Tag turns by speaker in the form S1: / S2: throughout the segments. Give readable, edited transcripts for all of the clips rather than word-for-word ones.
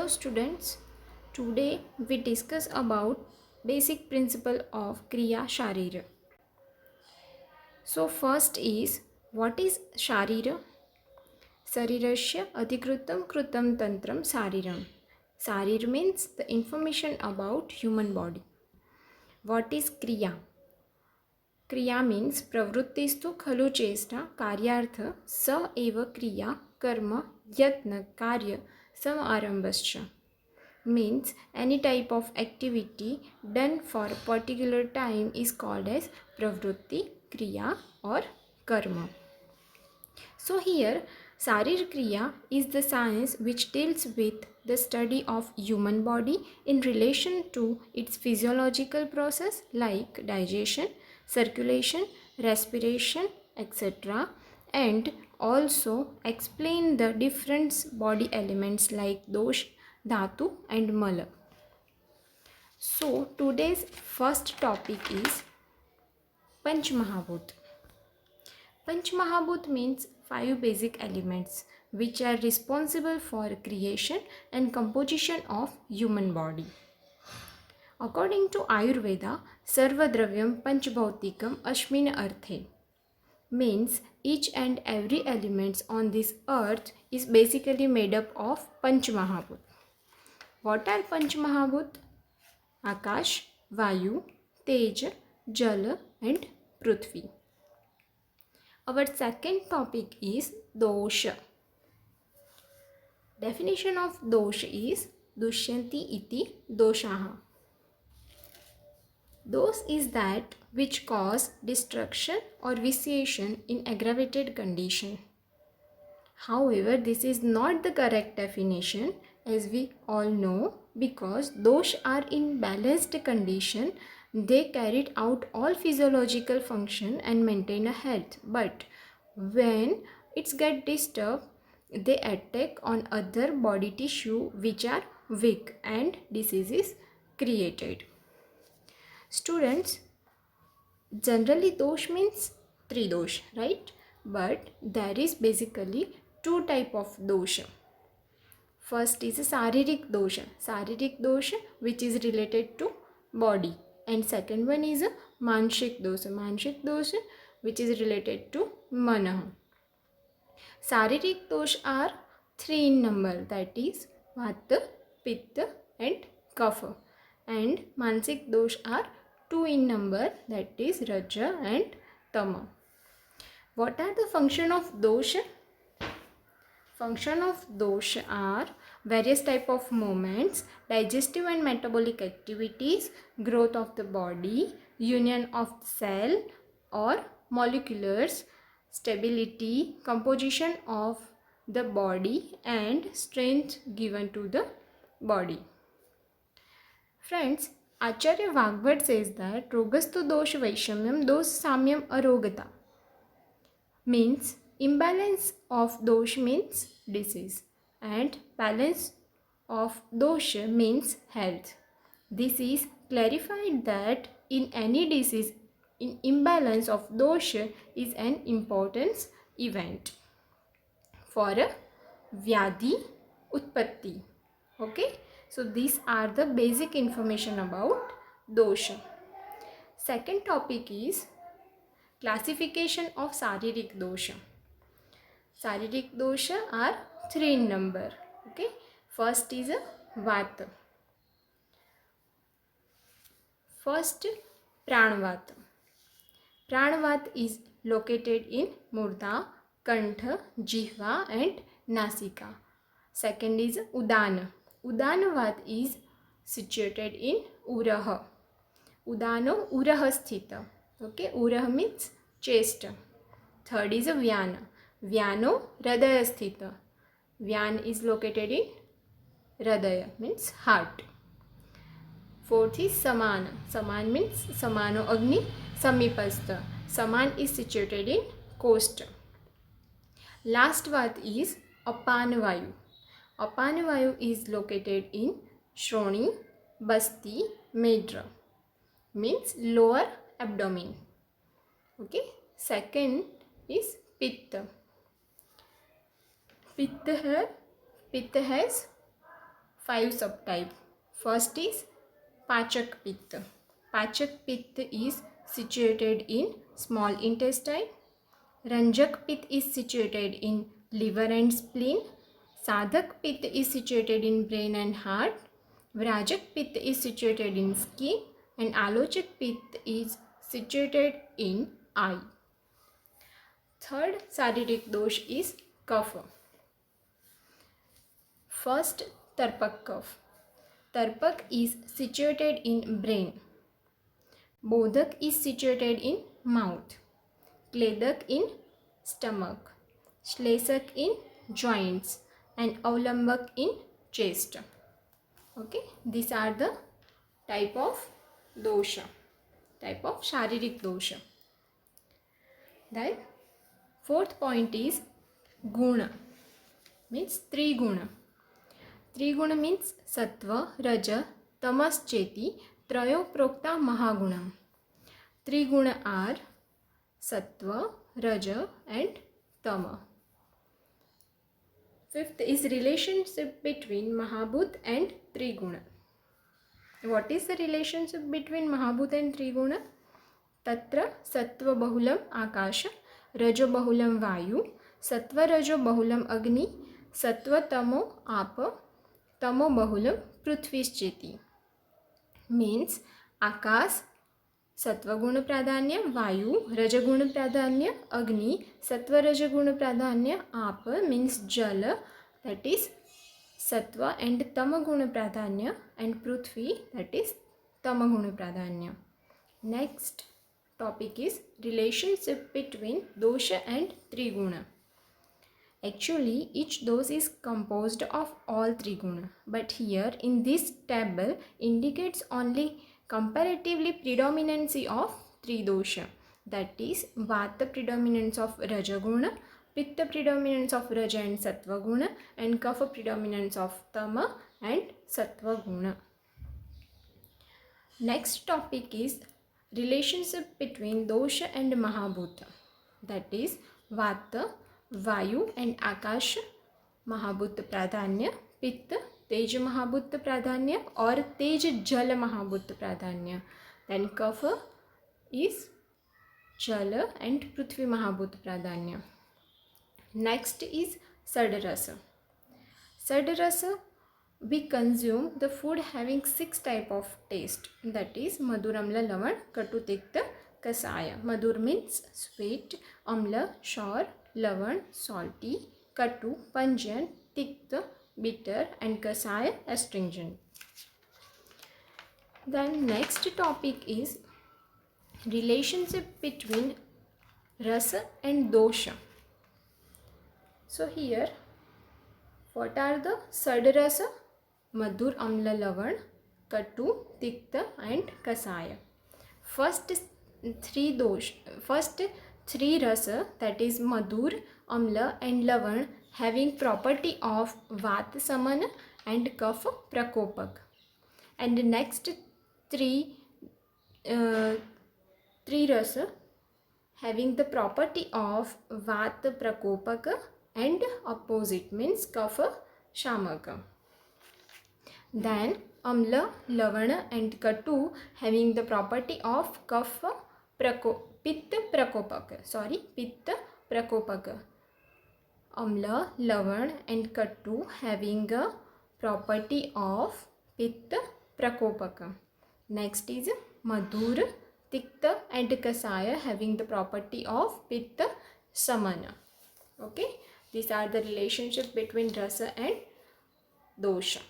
S1: students, today we discuss about basic principle of Kriya Sharira. So first is, what is Sharira? Sarirasya adhikrutam krutam tantram sariram. Sarir means the information about human body. What is Kriya? Kriya means pravrittistu khalu chesta karyartha sa eva kriya karma yatna karya samarambhascha. Means any type of activity done for a particular time is called as pravrutti, kriya or karma. So here Sarir Kriya is the science which deals with the study of human body in relation to its physiological process like digestion, circulation, respiration, etc. and also explain the different body elements like dosh, dhatu and mala. So today's first topic is Panch Mahabhut. Panch Mahabhut means 5 basic elements which are responsible for creation and composition of human body. According to Ayurveda, Sarvadravyam Panchbhautikam Ashmin Arthe means each and every element on this earth is basically made up of Panch Mahabhut. What are Panch Mahabhut? Akash, Vayu, Tej, Jal and Prithvi. Our second topic is Dosha. Definition of Dosh is Dushyanti iti doshaha. Dosh is that which cause destruction or vitiation in aggravated condition. However, this is not the correct definition as we all know, because dosh are in balanced condition. They carried out all physiological function and maintain a health, but when it's get disturbed, they attack on other body tissue which are weak and disease is created. Students, generally dosh means 3 dosh, right? But there is basically 2 type of dosha. First is a Saririk dosha which is related to body, and second one is a Manshik dosha which is related to mana. Saririk dosh are 3 in number, that is Vata, Pitta and Kapha, and Mansik dosh are 2 in number, that is Raja and Tama. What are the function of dosha? Function of dosha are various type of movements, digestive and metabolic activities, growth of the body, union of cell or moleculars, stability, composition of the body and strength given to the body. Friends, Acharya Vagbhat says that Rogastu dosh vaishamyam dosh samyam arogata means imbalance of dosh means disease and balance of dosha means health. This is clarified that in any disease, in imbalance of dosha is an important event for a vyadhi utpatti. Okay, so these are the basic information about dosha. Second topic is classification of Saririk dosha. Saririk dosha are 3 in number. Okay, first is a Vata. First, Pranvata. Pranvata is located in Murda, Kantha, Jihva and Nasika. Second is Udana. Udanavat is situated in Uraha. Udano Uraha sthita. Okay, Uraha means chest. Third is a Vyana. Vyano Hradaya sthita. Vyan is located in Hradaya means heart. Fourth is Samana. Saman means Samano Agni Samipastha. Saman is situated in coast. Last one is Apanavayu. Apanavayu is located in Shroni, Basti, Medra means lower abdomen. Okay. Second is Pitta. Pitta has 5 subtype. First is Pachak Pitta. Pachak Pitta is situated in small intestine. Ranjak Pitta is situated in liver and spleen. Sadhak Pitta is situated in brain and heart. Vrajak Pitta is situated in skin. And Alochak Pitta is situated in eye. Third शारीरिक दोष is kapha. First, Tarpak cough. Tarpak is situated in brain. Bodhak is situated in mouth. Kledak in stomach. Shlesak in joints. And Aulambak in chest. Okay, these are the type of dosha, type of sharirik dosha. Then fourth point is guna, means three guna. Three guna means sattva, raja, tamas cheti, trayo prokta mahagunam. Three guna are sattva, raja and tama. Fifth is relationship between Mahabhut and Triguna. What is the relationship between Mahabhut and Triguna? Tatra sattva bahulam akasha, rajo bahulam vayu, sattva rajo bahulam agni, sattva tamo apa, tamo bahulam prithvischeti. Means आकाश सत्वगुण प्राधान्य, वायु रजगुण प्राधान्य, अग्नि सत्व रजगुण प्राधान्य, आप means जल that is sattva and tamaguna pradhanya, and prithvi that is tamaguna pradhanya. Next topic is relationship between dosha and triguna. Actually each dosha is composed of all three guna, but here in this table indicates only comparatively predominancy of three dosha, that is vata predominance of rajaguna, pitta predominance of raja and sattva guna, and kapha predominance of tama and sattva guna. Next topic is relationship between dosha and mahabhuta, that is vata, vayu and akash mahabhuta pradhanya, pitta तेज महाभूत प्राधान्य और तेज जल महाभूत प्राधान्य. Then kapha is jala and prithvi महाभूत प्राधान्य. Next is sadarasa. Sadarasa, we consume the food having 6 type of taste, that is madhur, amla, lavan, katu, tikta, kasaya. Madhur means sweet, amla sour, lavan salty, katu pungent, tikta bitter, and kasaya astringent. Then next topic is relationship between rasa and dosha. So here what are the sadarasa? Madhur, amla, lavan, katu, tikta and kasaya. First three rasa, that is madhur, amla and lavan, having property of vata samana and kapha prakopak. And the next three rasa having the property of vata prakopaka and opposite means kapha shamaka. Then amla, lavana and katu having the property of kapha pitta prakopaka. Amla, lavan and katu having a property of pitta prakopaka. Next is madhur, tikta and kasaya having the property of pitta samana. Okay, these are the relationship between rasa and dosha.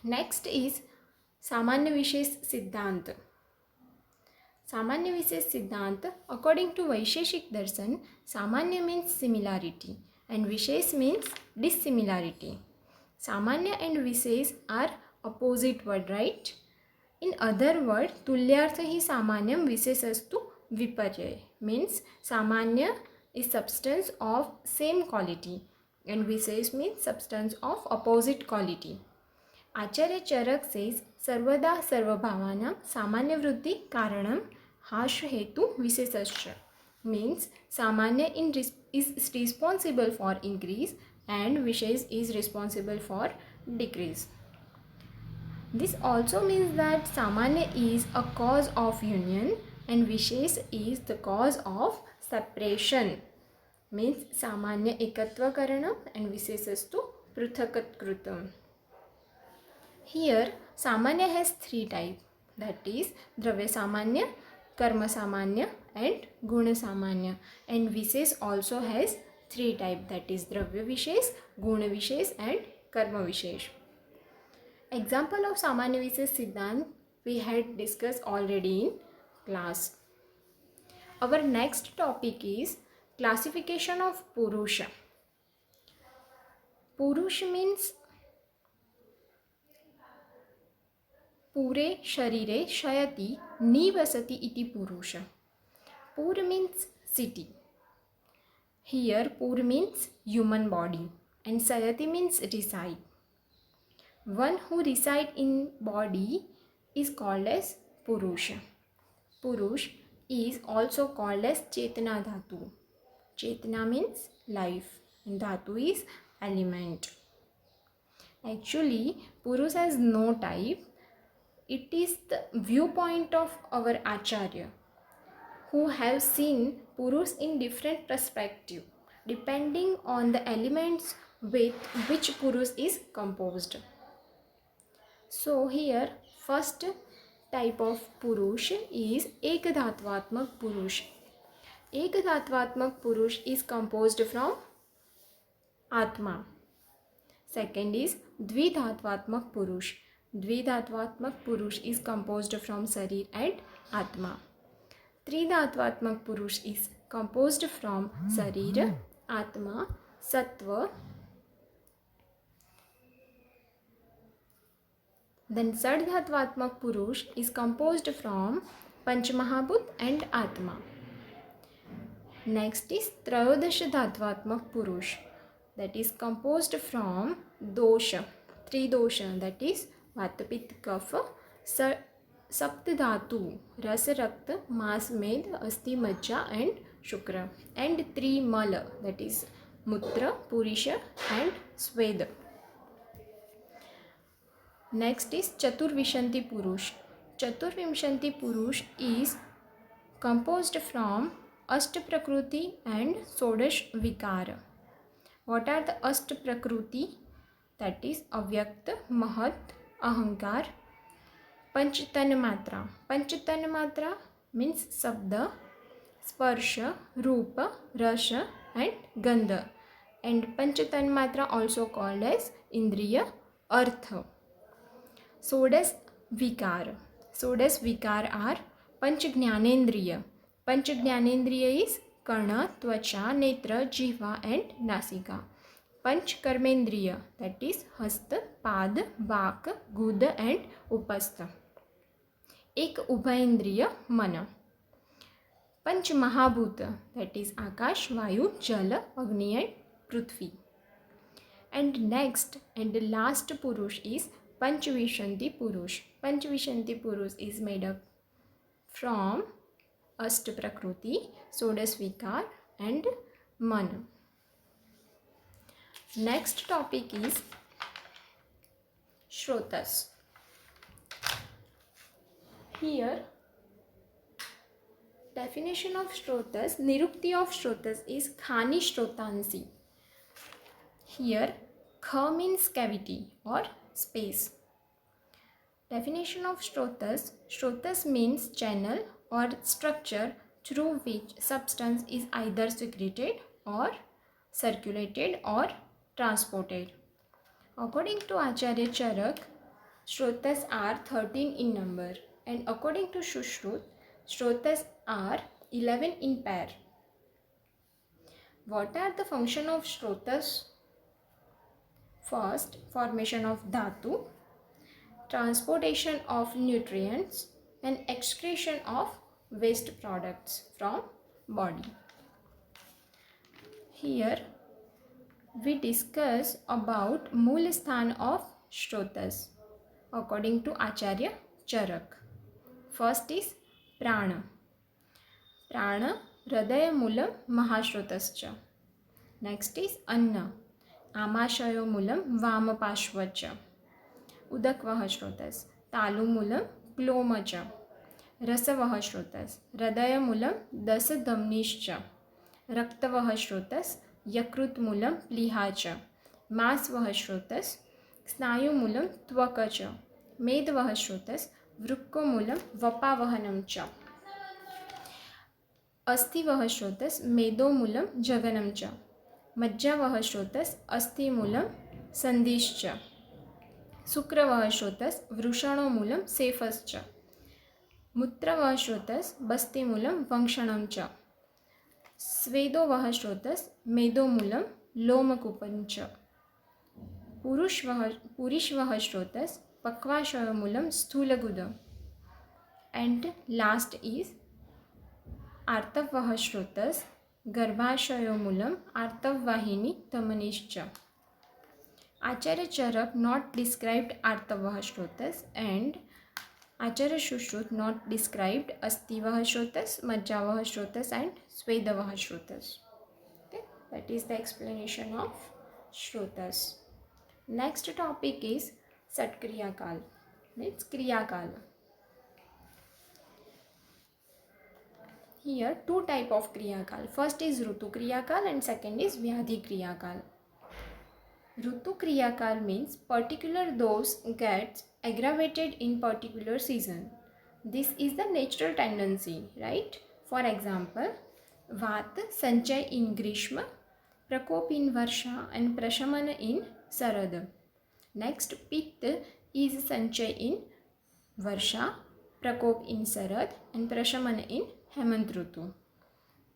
S1: Next is samanya vishesh siddhant. Samanya Vishesh Siddhant, according to Vaisheshik Darshan, Samanya means similarity and Vishesh means dissimilarity. Samanya and Vishesh are opposite word, right? In other word, Tulyartha hi Samanyam Vishesastu Viparya, means Samanya is substance of same quality and Vishesh means substance of opposite quality. Acharya Charak says, Sarvada Sarvabhavanam Samanya Vriddhi Karanam Hash Hetu Visesascha, means Samanya is responsible for increase and Vishesh is responsible for decrease. This also means that Samanya is a cause of union and Vishesh is the cause of separation. Means Samanya ekatva karanam and Visheshastu pruthakatkrutam. Here Samanya has three types, that is Dravya Samanya, Karma Samanya and Guna Samanya, and Vishesh also has three types, that is Dravya Vishesh, Guna Vishesh and Karma Vishesh. Example of Samanya Vishesh Siddhant we had discussed already in class. Our next topic is classification of Purusha. Purush means Pure Sharire Shayati Nivasati iti Purusha. Pur means city. Here Pur means human body and Sayati means reside. One who reside in body is called as Purusha. Purush is also called as Chetana Dhatu. Chetana means life and Dhatu is element. Actually, Purush has no type. It is the viewpoint of our Acharya who have seen Purush in different perspective depending on the elements with which Purush is composed. So here first type of Purush is Ekadhatvatmak Purush. Ekadhatvatmak Purush is composed from Atma. Second is Dvidhatvatmak Purush. Dvidhatvatmak Purush is composed from Sarir and Atma. Tridhatvatmak Purush is composed from Sarir, Atma, Sattva. Then Sadhatvatmak Purush is composed from Panchmahabhut and Atma. Next is Trayodasha Purush, that is composed from Dosha, three dosha, that is Vata Pitta Kapha, Saptadhatu, Rasa Rakta, Mas Med, Asti Majja and Shukra, and three Mala, that is Mutra, Purisha and Sweda. Next is Chaturvishanti Purush. Chaturvimshanti Purush is composed from Ashtaprakruti and Sodash Vikara. What are the Ashtaprakruti? That is Avyakta, Mahat, Ahankar, Panchatanmatra. Panchatanmatra means Sabda, Sparsha, Rupa, Rasha and Gandha. And Panchatanmatra also called as Indriya, Artha. Sodas Vikar. Sodas Vikar are Panchajnanendriya. Panchajnanendriya is Karna, Tvacha, Netra, Jiva and Nasika. Panch Karmendriya, that is Hasta, Pad, Vak, Gud and Upastha. Ek Ubhaindriya, Mana. Panch Mahabhuta, that is Akash, Vayu, Jala, Agni and Prithvi. And next and the last Purush is Panchvishanti Purush. Panchvishanti Purush is made up from Ashtaprakruti, Sodasvikar and Mana. Next topic is Shrotas. Here definition of Shrotas, Nirukti of Shrotas is Khani Shrotansi. Here Kha means cavity or space. Definition of Shrotas, Shrotas means channel or structure through which substance is either secreted or circulated or transported. According to Acharya Charak, Shrotas are 13 in number, and according to Shushrut, Shrotas are 11 in pair. What are the function of Shrotas? First, formation of dhatu, transportation of nutrients and excretion of waste products from body. Here we discuss about Moolasthan of Shrotas according to Acharya Charak. First is Prana. Prana Hradaya Moolam Mahashrotascha. Next is Anna. आमाशयोमूलं वामपार्श्व च। उदकवः स्रोतस् तालुमूलं क्लोम च। रसवः स्रोतस् हृदयमूलं दशधमनीश्च। रक्तवः स्रोतस् यकृतमूलं प्लीहा च। मांसवः स्रोतस् स्नायुमूलं त्वक च। मेदवः स्रोतस् वृक्कोमूलं वपावहनं च। अस्थिवः स्रोतस् मेदोमूलं जघनं च। मज्जावः स्रोतस् अस्थिमूलं सन्धिश्च। शुक्रवः स्रोतस् वृषणोमूलं सेफश्च। मूत्रवः स्रोतस् बस्तिमूलं वंक्षणं च। स्वेदोवः स्रोतस् मेदोमूलं लोमकूपं च। पुरीश्वः स्रोतस् पक्वाशयमूलं स्थूलगुदम्। एंड लास्ट इज आर्तवः स्रोतस् गर्भाशयोमूलं आर्तववाहिनी धमनीश्च। Acharya Charak not described Artavah Shrotas and Acharya Shushruta not described Astivah Shrotas, Majjavah Shrotas and Svedavah Shrotas. Okay, that is the explanation of Shrotas. Next topic is Satkriya Kal, means Kriya Kal. Here two type of Kriya Kal. First is Rutu Kriya Kal and second is Vyadhi Kriya Kal. Rutu Kriya Kal means particular dose gets aggravated in particular season. This is the natural tendency, right? For example, Vata Sanchay in Grishma, Prakop in Varsha and Prashamana in Sarad. Next, Pitta is Sanchay in Varsha, Prakop in Sarad and Prashamana in Hemant Rutu.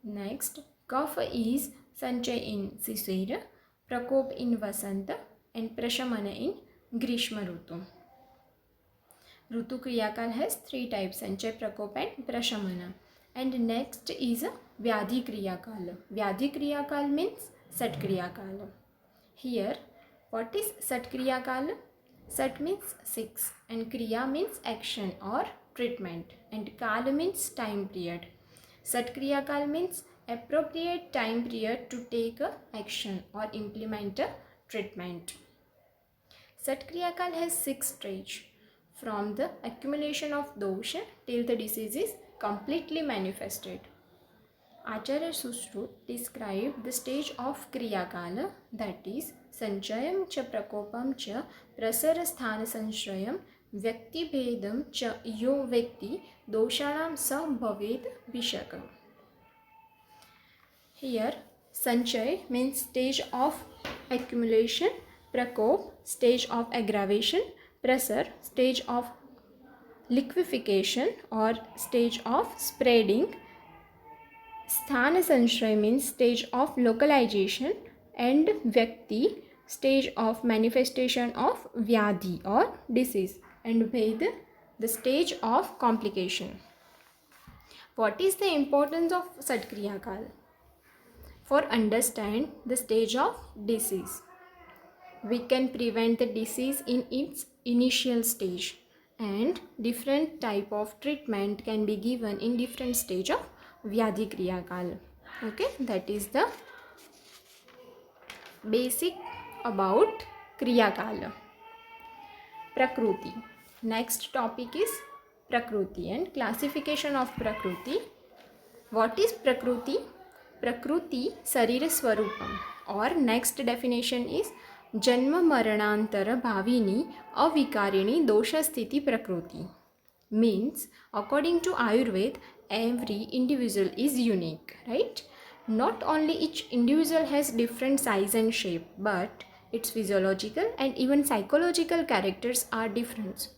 S1: Next, Kapha is Sanchay in Sisira, Prakop in Vasanta and Prashamana in Grishma Rutu. Rutu Kriyakal has three types, Sanchay, Prakop and Prashamana. And next is a Vyadhi Kriyakal. Vyadhi Kriyakal means Sat Kriyakal. Here, what is Sat Kriyakal? Sat means 6 and Kriya means action or treatment and Kal means time period. Sat Kriyakal means appropriate time period to take a action or implement a treatment. Sat Kriyakal has 6 stages, from the accumulation of dosha till the disease is completely manifested. Acharya Sushrut described the stage of Kriyakala, that is Sanchayam cha Prakopam cha Prasarasthana Sanshayam Vyakti Bhedam cha Yo Vyakti Doshanam Sa Bhaved Vishakam. Here, Sanchay means stage of accumulation, Prakop stage of aggravation, Prasar stage of liquefaction or stage of spreading, Sthana Sanshray means stage of localization and Vyakti stage of manifestation of Vyadhi or disease and Ved the stage of complication. What is the importance of Satkriya Kal? For understand the stage of disease. We can prevent the disease in its initial stage and different type of treatment can be given in different stage of Vyadhi Kriya Kal. Okay, that is the basic about Kriya Kal. Prakruti. Next topic is Prakruti and classification of Prakruti. What is Prakruti? Prakruti Sarira Swarupam, or next definition is Janma Maranantara Bhavini Avikarini Dosha Sthiti Prakruti. Means according to Ayurveda, every individual is unique, right? Not only each individual has different size and shape, but its physiological and even psychological characters are different.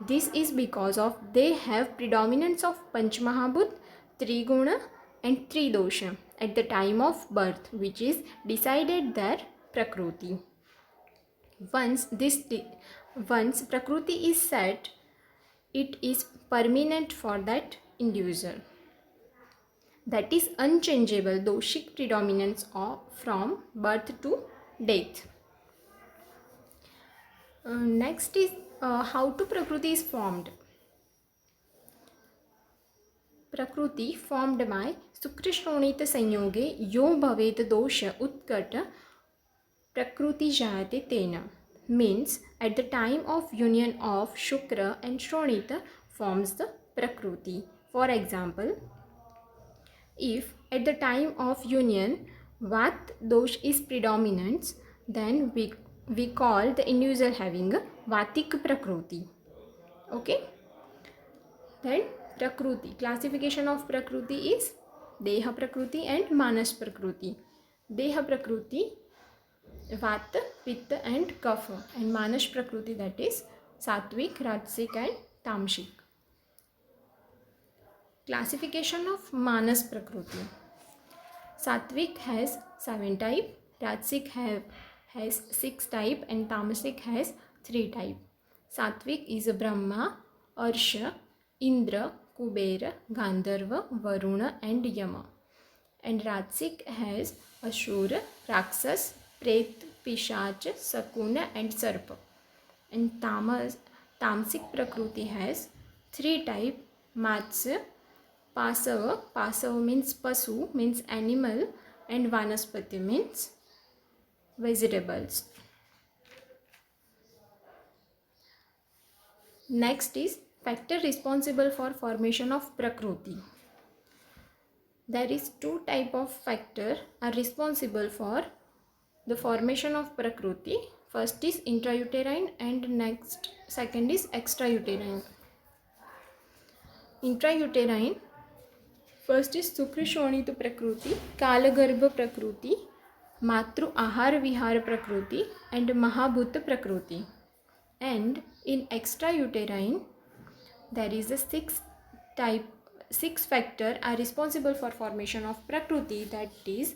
S1: This is because of they have predominance of Panchmahabhut, Triguna and Tridosha at the time of birth, which is decided their Prakruti. Once Prakruti is set, it is permanent for that individual. That is unchangeable doshic predominance from birth to death. Next is how to Prakruti is formed. Prakruti formed by Sukrishronita Sanyoge Yo Bhavet Dosha Utkata prakriti jayate tena, means at the time of union of Shukra and Shronita forms the prakriti. For example, if at the time of union Vat dosh is predominant, then we call the individual having a Vatik prakriti. Okay. Then Prakriti. Classification of Prakriti is Deha Prakriti and Manas Prakriti. Deha Prakriti, Vata, Pitta and Kapha, and Manas Prakriti, that is Satvik, Rajsik and Tamshik. Classification of Manas Prakriti. Satvik has 7 type, Rajsik has 6 type and Tamasic has 3 type. Satvik is Brahma, Arsha, Indra, Kubera, Gandharva, Varuna and Yama. And Rajsik has Ashura, Raksas, Pret, Pishach, Sakuna and Sarpa. And Tamasic Prakriti has 3 type, Matsya, Pasava, Pasava means Pasu, means animal, and Vanaspati means vegetables. Next is factor responsible for formation of Prakriti. There is 2 type of factor are responsible for the formation of Prakriti. First is intrauterine and second is extrauterine. Intrauterine, first is Sukrishonita Prakriti, Kalagarbha Prakriti, Matru Ahar Vihar Prakriti and Mahabhuta Prakriti. And in extrauterine, there is a 6 factor are responsible for formation of Prakriti, that is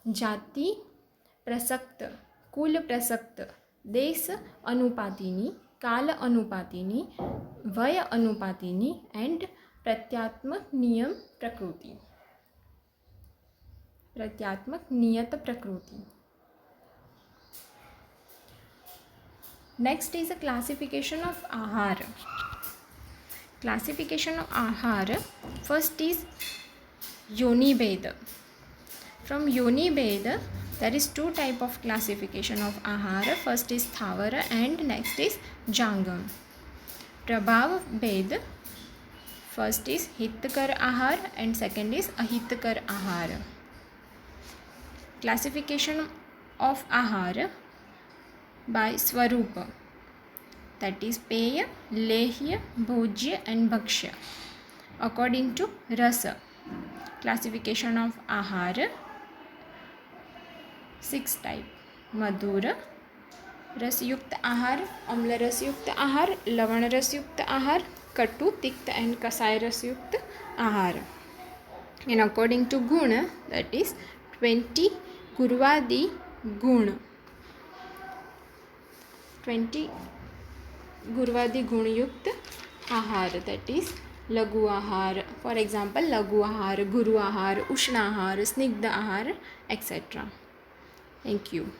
S1: Jati Prasakta, Kul Prasakta, Des Anupatini, Kala Anupatini, Vaya Anupatini and Pratyatmak Niyam Prakriti. Pratyatmak Niyat Prakriti. Next is a classification of Ahara. Classification of Ahara. First is Yoni Veda. From Yoni Veda, there is 2 type of classification of Ahara. First is Thavara and next is Jangam. Prabhav Veda, first is Hitakar Ahar and second is Ahitakar Ahara. Classification of Ahara by Swarupa, that is Peya, Lehya, Bhojya and Bhakshya. According to Rasa, classification of Ahara 6 type: Madhura Rasyukta Ahar, Amla Rasyukta Ahar, Lavan Rasyukta Ahar, Katu, Tikta and Kasai Rasyukta Ahar. And according to Guna, that is 20 Gurvadi Guna. 20 Gurvadi Gunyukta Ahar, that is Lagu Ahar. For example, Lagu Ahar, Guru Ahar, Ushna Ahar, Snigdha Ahar, etc. Thank you.